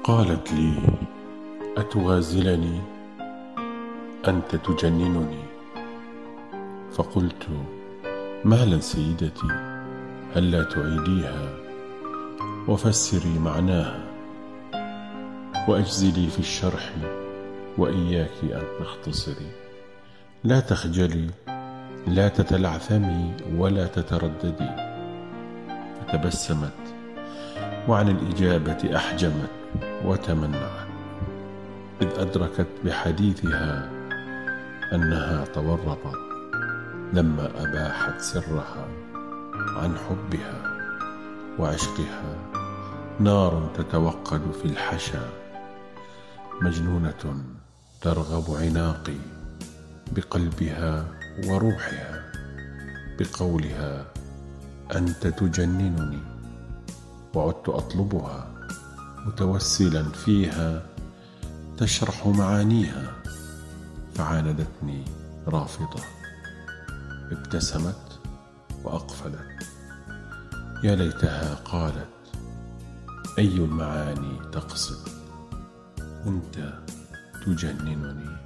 قالت لي: أتغازلني؟ أنت تجننني. فقلت: مهلا سيدتي، هلا تعيديها وفسري معناها وأجزلي في الشرح، وإياك أن تختصري. لا تخجلي، لا تتلعثمي ولا تترددي. فتبسمت وعن الإجابة أحجمت وتمنعت، إذ أدركت بحديثها أنها تورطت لما أباحت سرها عن حبها وعشقها. نار تتوقد في الحشا، مجنونة ترغب عناقي بقلبها وروحها، بقولها: أنت تجننني. وعدت أطلبها متوسلا فيها تشرح معانيها، فعاندتني رافضة، ابتسمت وأقفلت. يا ليتها قالت: أي المعاني تقصد؟ أنت تجننني.